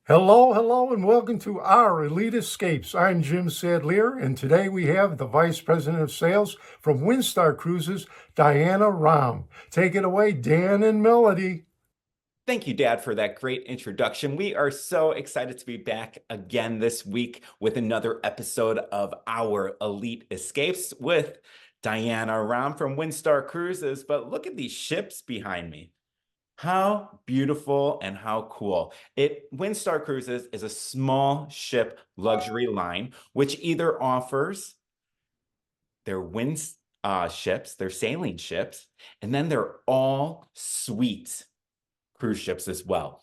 Hello, hello, and welcome to our Elite Escapes. I'm Jim Sadleir, and today we have the Vice President of Sales from Windstar Cruises, Dianna Rom. Take it away, Dan and Melody. Thank you, Dad, for that great introduction. We are so excited to be back again this week with another episode of our Elite Escapes with Dianna Rom from Windstar Cruises. But look at these ships behind me. How beautiful and how cool. Windstar Cruises is a small ship luxury line, which either offers their ships, their sailing ships, and then they're all suite cruise ships as well.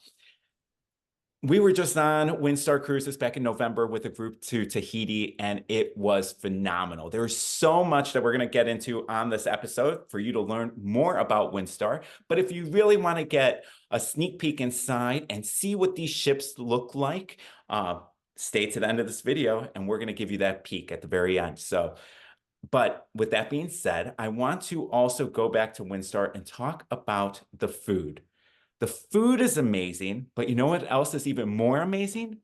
We were just on Windstar Cruises back in November with a group to Tahiti, and it was phenomenal. There's so much that we're going to get into on this episode for you to learn more about Windstar. But if you really want to get a sneak peek inside and see what these ships look like, stay to the end of this video, and we're going to give you that peek at the very end. But with that being said, I want to also go back to Windstar and talk about the food. The food is amazing, but you know what else is even more amazing?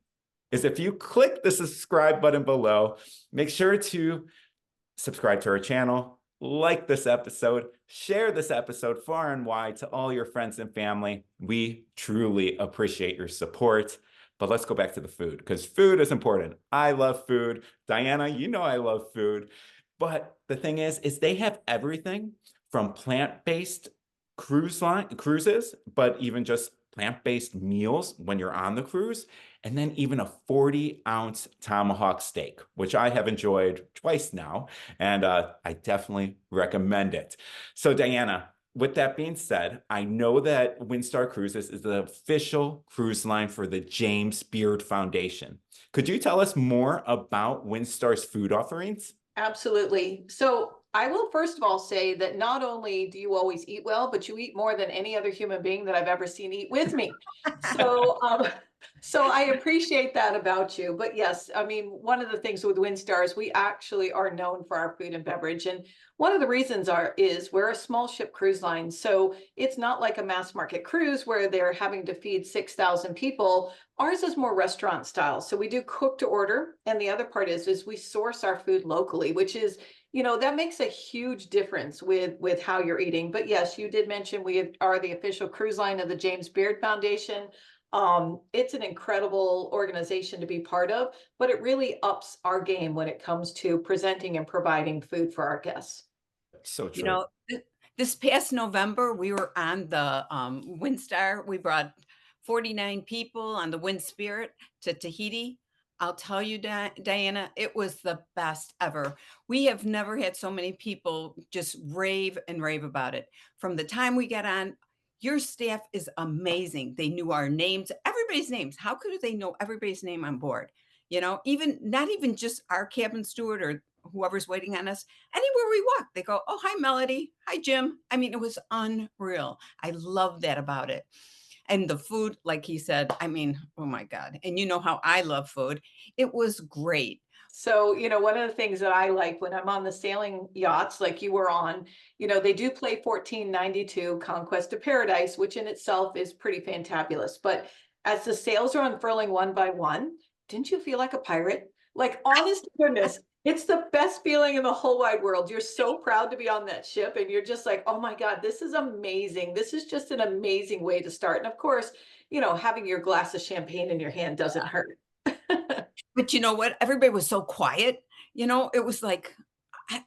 Is if you click the subscribe button below, make sure to subscribe to our channel, like this episode, share this episode far and wide to all your friends and family. We truly appreciate your support. But let's go back to the food, because food is important. I love food. Dianna, you know I love food. But the thing is they have everything from plant-based cruises, but even just plant-based meals when you're on the cruise, and then even a 40-ounce tomahawk steak, which I have enjoyed twice now, and I definitely recommend it. So Dianna, with that being said, I know that Windstar Cruises is the official cruise line for the James Beard Foundation. Could you tell us more about Windstar's food offerings? Absolutely. So I will first of all say that not only do you always eat well, but you eat more than any other human being that I've ever seen eat with me. So, so I appreciate that about you. But yes, I mean, one of the things with Windstar is we actually are known for our food and beverage. And one of the reasons is we're a small ship cruise line. So it's not like a mass market cruise where they're having to feed 6,000 people. Ours is more restaurant style. So we do cook to order. And the other part is we source our food locally, which is, that makes a huge difference with how you're eating. But yes, you did mention we are the official cruise line of the James Beard Foundation. It's an incredible organization to be part of, but it really ups our game when it comes to presenting and providing food for our guests. So You true. know, this past November, we were on the Windstar. We brought 49 people on the Wind Spirit to Tahiti. I'll tell you, Diana, it was the best ever. We have never had so many people just rave and rave about it. From the time we got on, your staff is amazing. They knew our names, everybody's names. How could they know everybody's name on board? Even not even just our cabin steward or whoever's waiting on us. Anywhere we walk, they go, "Oh, hi, Melody. Hi, Jim." I mean, it was unreal. I love that about it. And the food, like he said, I mean, oh my God. And you know how I love food. It was great. So, one of the things that I like when I'm on the sailing yachts, like you were on, they do play 1492 Conquest of Paradise, which in itself is pretty fantabulous. But as the sails are unfurling one by one, didn't you feel like a pirate? Like, honest to goodness, it's the best feeling in the whole wide world. You're so proud to be on that ship, and you're just like, oh my God, this is amazing. This is just an amazing way to start. And of course, having your glass of champagne in your hand doesn't hurt. But you know what? Everybody was so quiet. It was like,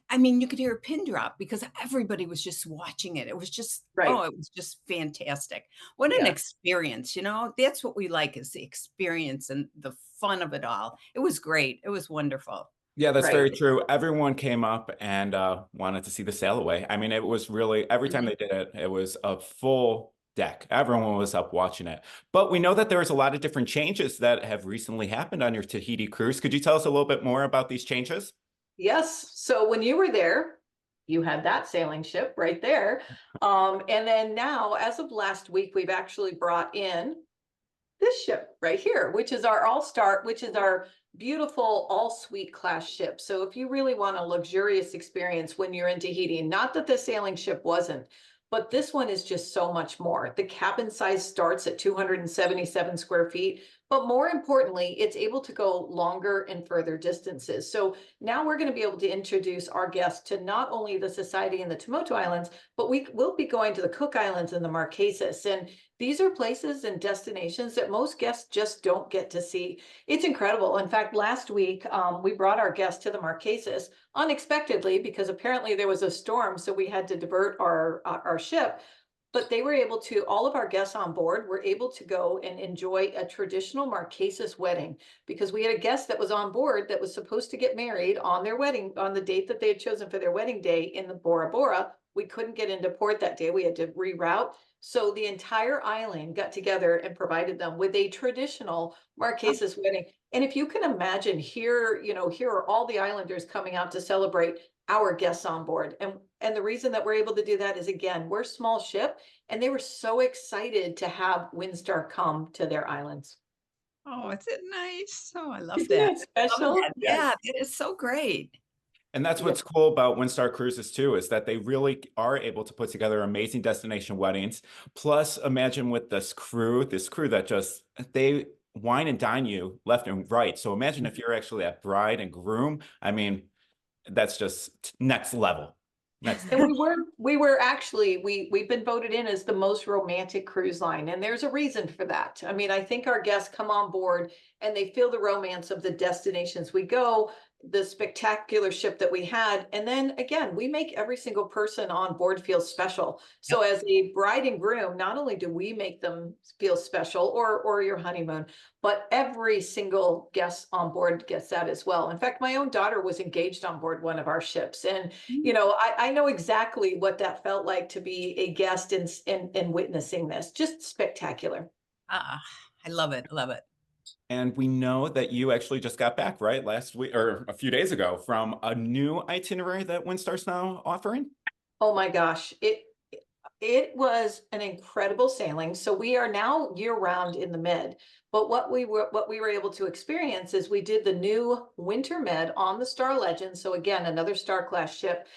I mean, you could hear a pin drop because everybody was just watching it. It was just, Right. oh, it was just fantastic. What an Yeah. experience, That's what we like is the experience and the fun of it all. It was great. It was wonderful. Yeah, that's Right. very true. Everyone came up and wanted to see the sail away. I mean, it was really, every time Mhm. they did it, it was a full deck. Everyone was up watching it. But we know that there's a lot of different changes that have recently happened on your Tahiti cruise. Could you tell us a little bit more about these changes? Yes. So when you were there, you had that sailing ship right there. And then now, as of last week, we've actually brought in this ship right here, which is our All-Star, which is our beautiful all-suite class ship. So if you really want a luxurious experience when you're in Tahiti, not that the sailing ship wasn't, but this one is just so much more. The cabin size starts at 277 square feet, But more importantly, it's able to go longer and further distances. So now we're going to be able to introduce our guests to not only the Society and the Tuamotu Islands, but we will be going to the Cook Islands and the Marquesas. And these are places and destinations that most guests just don't get to see. It's incredible. In fact, last week, we brought our guests to the Marquesas unexpectedly because apparently there was a storm, so we had to divert our ship. But they were able to, all of our guests on board were able to go and enjoy a traditional Marquesas wedding because we had a guest that was on board that was supposed to get married on their wedding, on the date that they had chosen for their wedding day in the Bora Bora. We couldn't get into port that day. We had to reroute. So the entire island got together and provided them with a traditional Marquesas wedding. And if you can imagine here, here are all the islanders coming out to celebrate our guests on board. And the reason that we're able to do that is, again, we're a small ship and they were so excited to have Windstar come to their islands. Oh, is it nice? Oh, I love Isn't that. that Love special? that. Yeah, it is so great. And that's what's cool about Windstar Cruises too, is that they really are able to put together amazing destination weddings. Plus, imagine with this crew that just, they wine and dine you left and right. So imagine if you're actually that bride and groom. I mean, that's just next level. And we've been voted in as the most romantic cruise line, and there's a reason for that. I mean, I think our guests come on board and they feel the romance of the destinations we go, the spectacular ship that we had, and then again, we make every single person on board feel special. So as a bride and groom, not only do we make them feel special, or your honeymoon, but every single guest on board gets that as well. In fact, my own daughter was engaged on board one of our ships, and I know exactly what that felt like to be a guest and witnessing this. Just spectacular. Ah, I love it. Love it. And we know that you actually just got back, right? Last week or a few days ago from a new itinerary that Windstar's now offering. Oh my gosh. It was an incredible sailing. So we are now year round in the Med. But what we were able to experience is we did the new winter Med on the Star Legend. So again, another Star class ship.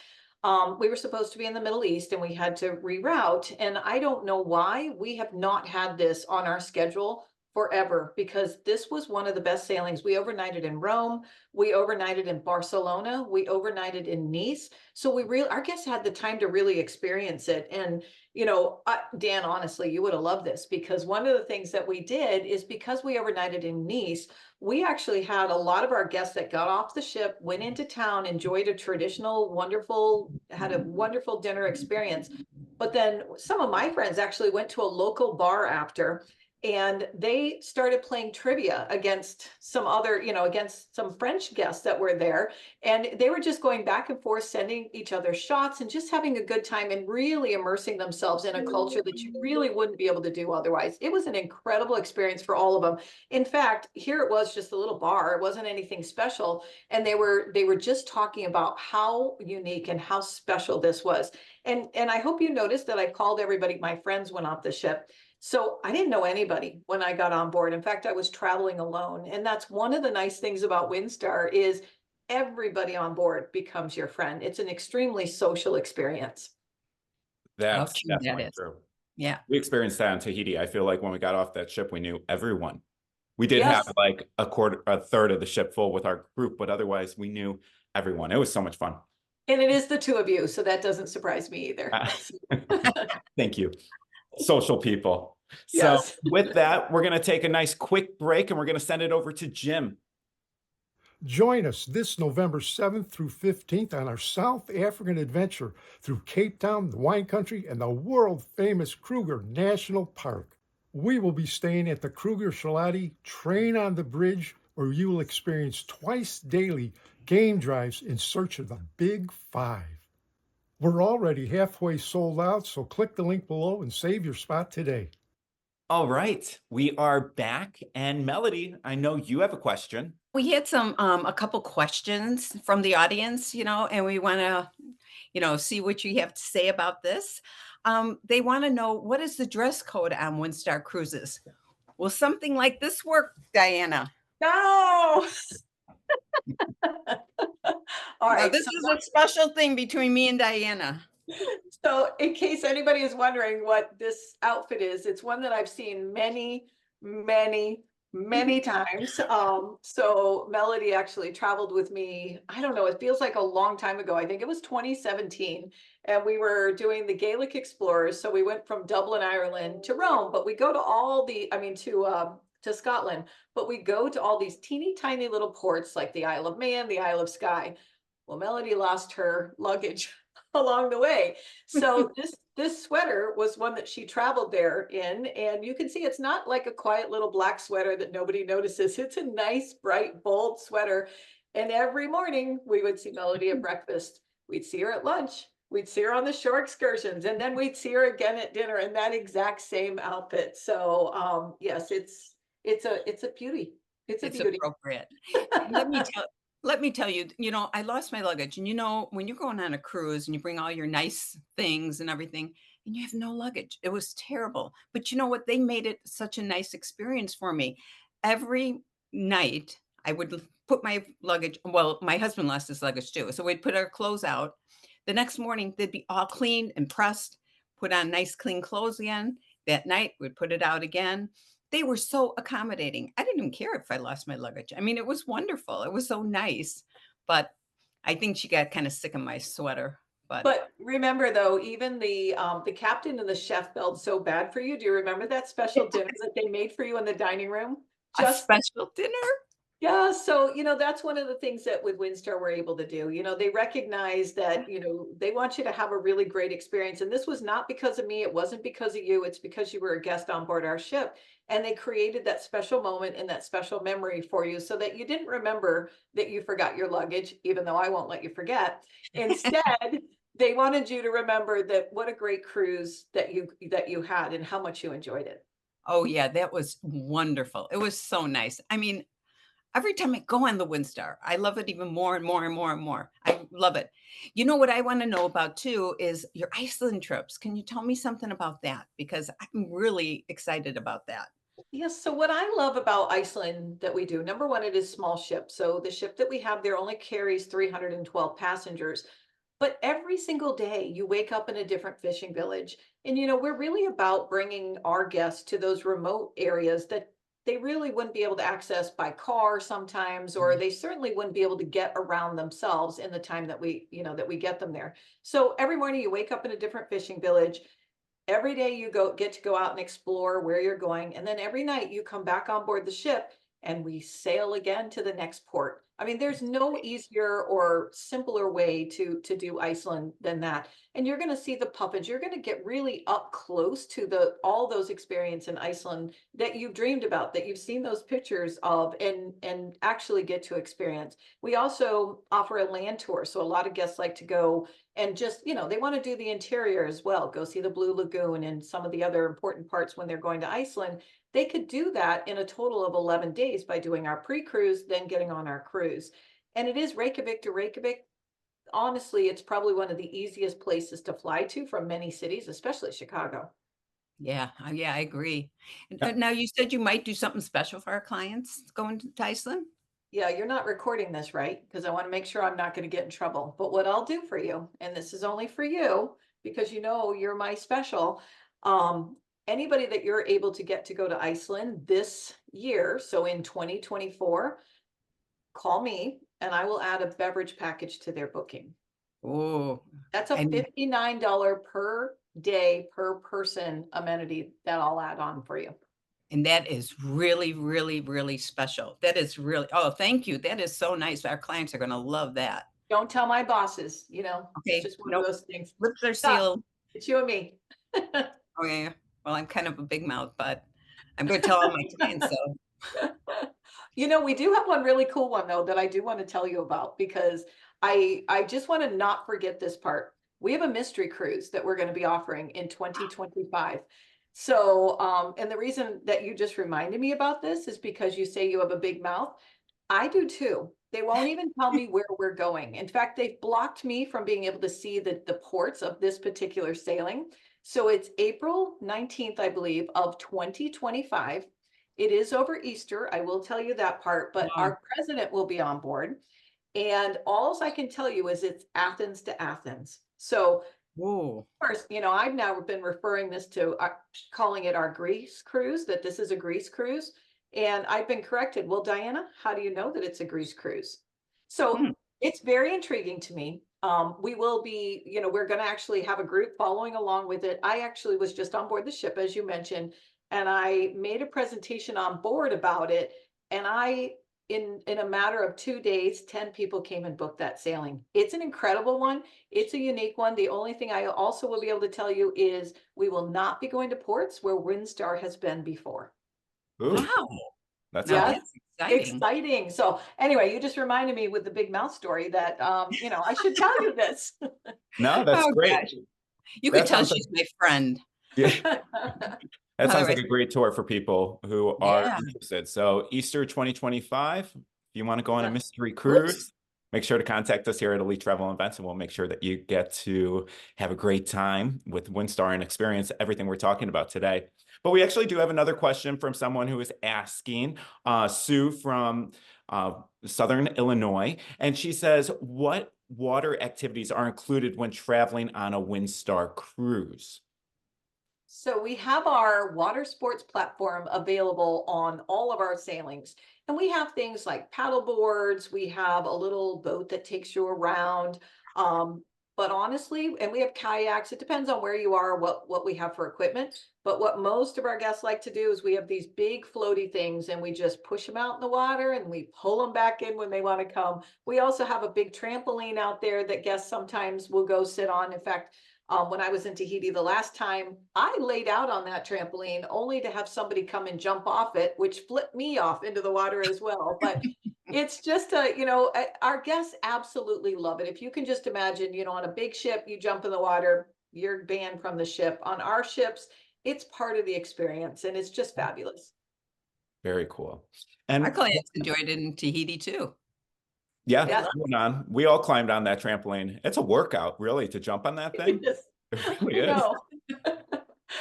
We were supposed to be in the Middle East and we had to reroute. And I don't know why we have not had this on our schedule forever, because this was one of the best sailings. We overnighted in Rome, we overnighted in Barcelona, we overnighted in Nice. So our guests had the time to really experience it. And Dan, honestly, you would have loved this, because one of the things that we did is, because we overnighted in Nice, we actually had a lot of our guests that got off the ship, went into town, enjoyed a traditional, had a wonderful dinner experience. But then some of my friends actually went to a local bar after, and they started playing trivia against some other, against some French guests that were there. And they were just going back and forth, sending each other shots and just having a good time and really immersing themselves in a culture that you really wouldn't be able to do otherwise. It was an incredible experience for all of them. In fact, here it was just a little bar. It wasn't anything special. And they were just talking about how unique and how special this was. And I hope you noticed that I called everybody, my friends went off the ship. So I didn't know anybody when I got on board. In fact, I was traveling alone. And that's one of the nice things about Windstar is everybody on board becomes your friend. It's an extremely social experiance. That's How true that definitely is. true. Yeah. We experienced that in Tahiti. I feel like when we got off that ship, we knew everyone. We did Yes. have like a third of the ship full with our group, but otherwise we knew everyone. It was so much fun. And it is the two of you, so that doesn't surprise me either. Thank you. Social people. Yes. So with that, we're going to take a nice quick break and we're going to send it over to Jim. Join us this November 7th through 15th on our South African adventure through Cape Town, the wine country, and the world-famous Kruger National Park. We will be staying at the Kruger Shalati Train on the Bridge, where you will experience twice daily game drives in search of the Big Five. We're already halfway sold out, so click the link below and save your spot today. All right, we are back. And Melody, I know you have a question. We had a couple questions from the audience, and we want to, see what you have to say about this. They want to know, what is the dress code on Windstar Cruises? Will something like this work, Diana? No. All Now, right. this is a special thing between me and Diana. So in case anybody is wondering what this outfit is, it's one that I've seen many, many, many times. So Melody actually traveled with me. I don't know, it feels like a long time ago. I think it was 2017. And we were doing the Gaelic Explorers. So we went from Dublin, Ireland to Rome, but we go to all the, I mean, to Scotland, but we go to all these teeny tiny little ports like the Isle of Man, the Isle of Skye. Well, Melody lost her luggage along the way. So this sweater was one that she traveled there in, and you can see it's not like a quiet little black sweater that nobody notices. It's a nice, bright, bold sweater. And every morning we would see Melody at breakfast. We'd see her at lunch. We'd see her on the shore excursions, and then we'd see her again at dinner in that exact same outfit. So yes, it's a beauty. It's a It's beauty. appropriate. Let me tell let me tell you, I lost my luggage, and when you're going on a cruise and you bring all your nice things and everything, and you have no luggage, it was terrible. But you know what? They made it such a nice experience for me. Every night, I would put my luggage. Well, my husband lost his luggage too, so we'd put our clothes out. The next morning, they'd be all cleaned and pressed, put on nice clean clothes again. That night, we'd put it out again. They were so accommodating. I didn't even care if I lost my luggage. I mean, it was wonderful. It was so nice, but I think she got kinda sick of my sweater, but But remember though, even the captain and the chef felt so bad for you. Do you remember that special dinner that they made for you in the dining room? a Just special dinner? yeah, so, that's one of the things that with Windstar we're able to do. They recognize that, they want you to have a really great experience. And this was not because of me, it wasn't because of you, it's because you were a guest on board our ship. And they created that special moment and that special memory for you so that you didn't remember that you forgot your luggage, even though I won't let you forget. Instead, they wanted you to remember that what a great cruise that you had and how much you enjoyed it. Oh, yeah, that was wonderful. It was so nice. I mean, every time I go on the Windstar, I love it even more and more and more and more. I love it. You know what I wanna know about too is your Iceland trips. Can you tell me something about that? Because I'm really excited about that. Yes, so what I love about Iceland that we do, number one, it is small ship. So the ship that we have there only carries 312 passengers. But every single day you wake up in a different fishing village. And we're really about bringing our guests to those remote areas that they really wouldn't be able to access by car sometimes, or they certainly wouldn't be able to get around themselves in the time that we get them there. So every morning you wake up in a different fishing village. Every day you get to go out and explore where you're going, and then every night you come back on board the ship and we sail again to the next port. I mean, there's no easier or simpler way to do Iceland than that. And you're going to see the puffins. You're going to get really up close to the all those experience in Iceland that you've dreamed about, that you've seen those pictures of, and actually get to experience. We also offer a land tour, so a lot of guests like to go and just, they want to do the interior as well, go see the Blue Lagoon and some of the other important parts when they're going to Iceland. They could do that in a total of 11 days by doing our pre-cruise, then getting on our cruise. And it is Reykjavik to Reykjavik. Honestly, it's probably one of the easiest places to fly to from many cities, especially Chicago. Yeah, I agree. And, Yeah. now you said you might do something special for our clients going to Iceland? Yeah, you're not recording this, right? Because I want to make sure I'm not going to get in trouble. But what I'll do for you, and this is only for you because you're my special. Um, Anybody that you're able to get to go to Iceland this year, so in 2024, call me and I will add a beverage package to their booking. Oh, That's a and $59 per day per person amenity that I'll add on for you. and that is really, really, really special. That is really oh, thank you. That is so nice. Our clients are gonna love that. Don't tell my bosses, it's Okay, just one of nope, those things. lips are Stop. sealed. It's you and me. Okay, well, I'm kind of a big mouth, but I'm gonna tell all my clients so. We do have one really cool one though that I do want to tell you about because I just want to not forget this part. We have a mystery cruise that we're going to be offering in 2025. So, and the reason that you just reminded me about this is because you say you have a big mouth. I do too. They won't even tell me where we're going. In fact, they've blocked me from being able to see the ports of this particular sailing. So it's April 19th, I believe, of 2025. It is over Easter. I will tell you that part, but Wow. our president will be on board. And all I can tell you is it's Athens to Athens. So Ooh, course, I've now been referring this to calling it our Greece cruise, that this is a Greece cruise. And I've been corrected. Well, Diana, how do you know that it's a grease cruise? So Hmm. it's very intriguing to me. We will be, we're going to actually have a group following along with it. I actually was just on board the ship, as you mentioned, and I made a presentation on board about it. And in a matter of 2 days, 10 people came and booked that sailing. It's an incredible one. It's a unique one. The only thing I also will be able to tell you is we will not be going to ports where Windstar has been before. Ooh, Wow. that Now sounds Yes, that's exciting. exciting. So anyway, you just reminded me with the big mouth story that I should tell you this. no, that's Oh great. gosh. You could That tell sounds like she's my friend. yeah, that All sounds like right. a great tour for people who are Yeah. interested. So Easter 2025, if you want to go on a Yeah. mystery Oops. cruise, make sure to contact us here at Elite Travel Events, and we'll make sure that you get to have a great time with Windstar and experience everything we're talking about today. But we actually do have another question from someone who is asking, Sue from Southern Illinois, and she says, what water activities are included when traveling on a Windstar cruise? So we have our water sports platform available on all of our sailings. And we have things like paddle boards, we have a little boat that takes you around. But honestly, and we have kayaks, it depends on where you are, what we have for equipment. But what most of our guests like to do is we have these big floaty things and we just push them out in the water and we pull them back in when they want to come. We also have a big trampoline out there that guests sometimes will go sit on. In fact, when I was in Tahiti the last time, I laid out on that trampoline only to have somebody come and jump off it, which flipped me off into the water as well. But it's just our guests absolutely love it. If you can just imagine, on a big ship, you jump in the water, you're banned from the ship. On our ships, it's part of the experience and it's just fabulous. Very cool. Our And clients enjoyed it in Tahiti too. yeah, Yeah, we all climbed on that trampoline. It's a workout, really, to jump on that thing. it is. It really I is. know.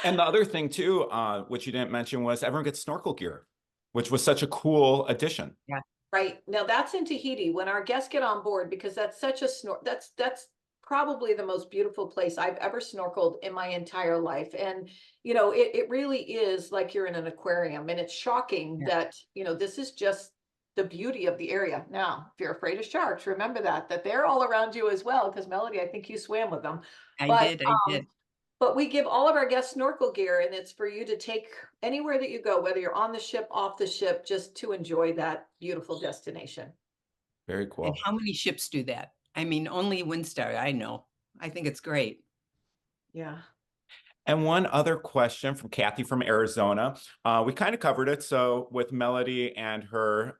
And the other thing too, which you didn't mention, was everyone gets snorkel gear, which was such a cool addition. Yeah. Right. Now that's in Tahiti when our guests get on board because that's such a that's probably the most beautiful place I've ever snorkeled in my entire life. And it really is like you're in an aquarium and it's shocking Yeah. that, this is just the beauty of the area. Now, if you're afraid of sharks, remember that they're all around you as well, because Melody, I think you swam with them. I But did. I did. but we give all of our guests snorkel gear, and it's for you to take anywhere that you go, whether you're on the ship, off the ship, just to enjoy that beautiful destination. Very And cool. how many ships do that? I mean, only Windstar, I know. I think it's great. Yeah. And one other question from Kathy from Arizona. We kind of covered it, so with Melody and her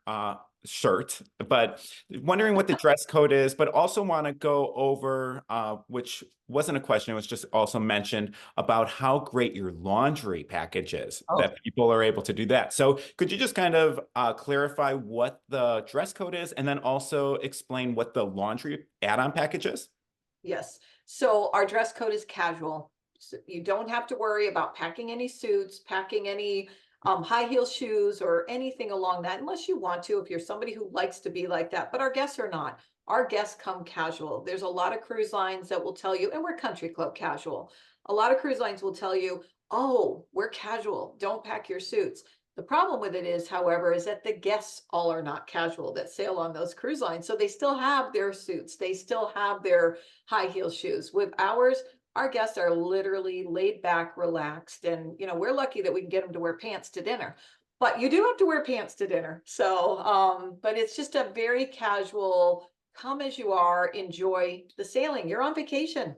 shirt, but wondering what the dress code is, but also want to go over, which wasn't a question, it was just also mentioned about how great your laundry package is, Oh, that people are able to do that. So could you just kind of clarify what the dress code is and then also explain what the laundry add-on package is? Yes. So our dress code is casual. So you don't have to worry about packing any suits, packing any high heel shoes or anything along that, unless you want to, if you're somebody who likes to be like that. But our guests are not. Our guests come casual. There's a lot of cruise lines that will tell you, and we're country club casual. A lot of cruise lines will tell you, oh, we're casual. Don't pack your suits. The problem with it is, however, is that the guests all are not casual that sail on those cruise lines. So they still have their suits. They still have their high heel shoes. With ours, our guests are literally laid back, relaxed, and we're lucky that we can get them to wear pants to dinner. But you do have to wear pants to dinner. So, but it's just a very casual, come as you are, enjoy the sailing. You're on vacation.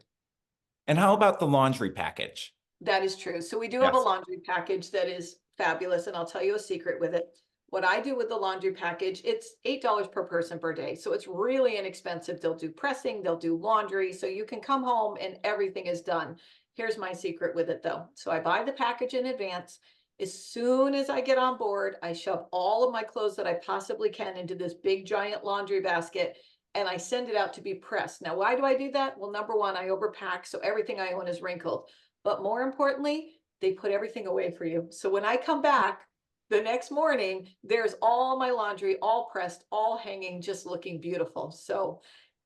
And how about the laundry package? That is true. So we do have a Yes. laundry package that is fabulous, and I'll tell you a secret with it. What I do with the laundry package, it's $8 per person per day. So it's really inexpensive. They'll do pressing, they'll do laundry. So you can come home and everything is done. Here's my secret with it though. So I buy the package in advance. As soon as I get on board, I shove all of my clothes that I possibly can into this big giant laundry basket and I send it out to be pressed. Now, why do I do that? Well, number one, I overpack. So everything I own is wrinkled. But more importantly, they put everything away for you. So when I come back the next morning, there's all my laundry, all pressed, all hanging, just looking beautiful. So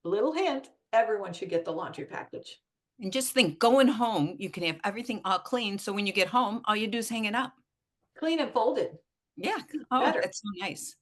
little hint, everyone should get the laundry package. and just think, going home, you can have everything all clean. So when you get home, all you do is hang it up. Clean and folded. Yeah. Oh, Better. that's so nice.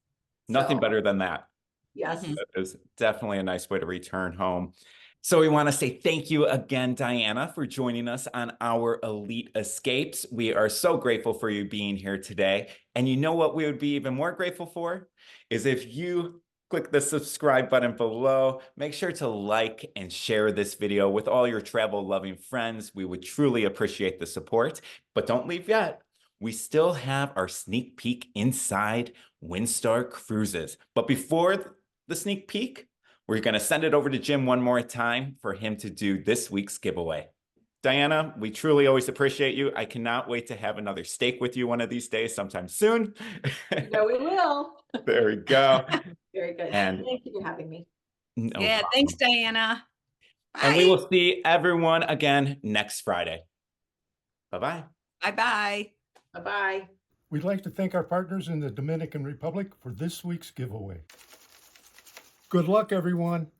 Nothing So, better than that. yes. Mhm. That is definitely a nice way to return home. So we want to say thank you again, Dianna, for joining us on our Elite Escapes. We are so grateful for you being here today. And you know what we would be even more grateful for? Is if you click the subscribe button below. Make sure to like and share this video with all your travel-loving friends. We would truly appreciate the support. But don't leave yet. We still have our sneak peek inside Windstar Cruises. But before the sneak peek, we're going to send it over to Jim one more time for him to do this week's giveaway. Dianna, we truly always appreciate you. I cannot wait to have another steak with you one of these days sometime soon. No, we will. There we go. Very good. And Thank you for having me. no Yeah. problem. Thanks, Dianna. And we Bye. will see everyone again next Friday. Bye-bye. Bye-bye. Bye-bye. We'd like to thank our partners in the Dominican Republic for this week's giveaway. Good luck, everyone.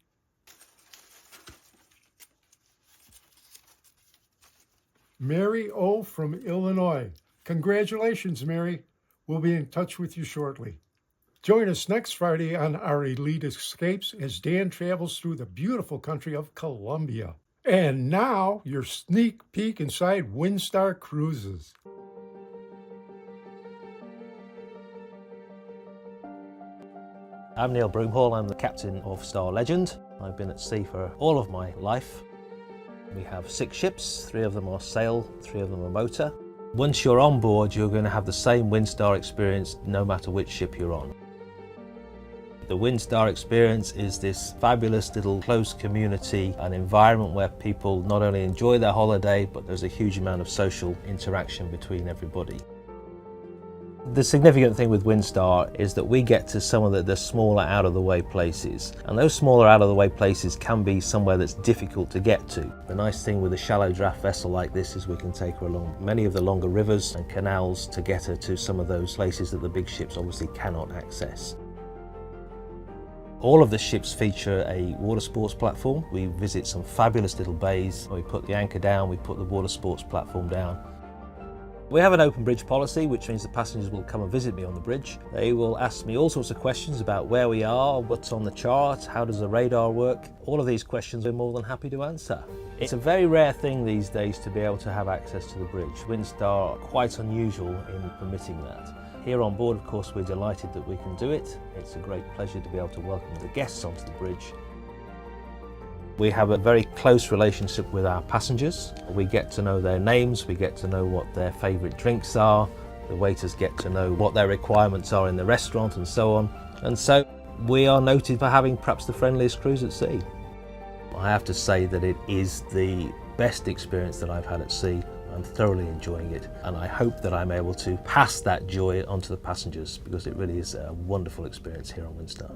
Mary O. from Illinois. Congratulations, Mary. We'll be in touch with you shortly. Join us next Friday on our Elite Escapes as Dan travels through the beautiful country of Colombia. And now, your sneak peek inside Windstar Cruises. I'm Neil Broomhall, I'm the captain of Star Legend. I've been at sea for all of my life. We have 6 ships, 3 of them are sail, 3 of them are motor. Once you're on board, you're going to have the same Windstar experience no matter which ship you're on. The Windstar experience is this fabulous little close community, an environment where people not only enjoy their holiday, but there's a huge amount of social interaction between everybody. The significant thing with Windstar is that we get to some of the smaller out-of-the-way places, and those smaller out-of-the-way places can be somewhere that's difficult to get to. The nice thing with a shallow draft vessel like this is we can take her along many of the longer rivers and canals to get her to some of those places that the big ships obviously cannot access. All of the ships feature a water sports platform. We visit some fabulous little bays. We put the anchor down, we put the water sports platform down. We have an open bridge policy, which means the passengers will come and visit me on the bridge. They will ask me all sorts of questions about where we are, what's on the chart, how does the radar work. All of these questions we're more than happy to answer. It's a very rare thing these days to be able to have access to the bridge. Windstar are quite unusual in permitting that. Here on board, of course, we're delighted that we can do it. It's a great pleasure to be able to welcome the guests onto the bridge. We have a very close relationship with our passengers. We get to know their names, we get to know what their favourite drinks are, the waiters get to know what their requirements are in the restaurant and so on. And so we are noted for having perhaps the friendliest cruise at sea. I have to say that it is the best experience that I've had at sea. I'm thoroughly enjoying it, and I hope that I'm able to pass that joy onto the passengers, because it really is a wonderful experience here on Windstar.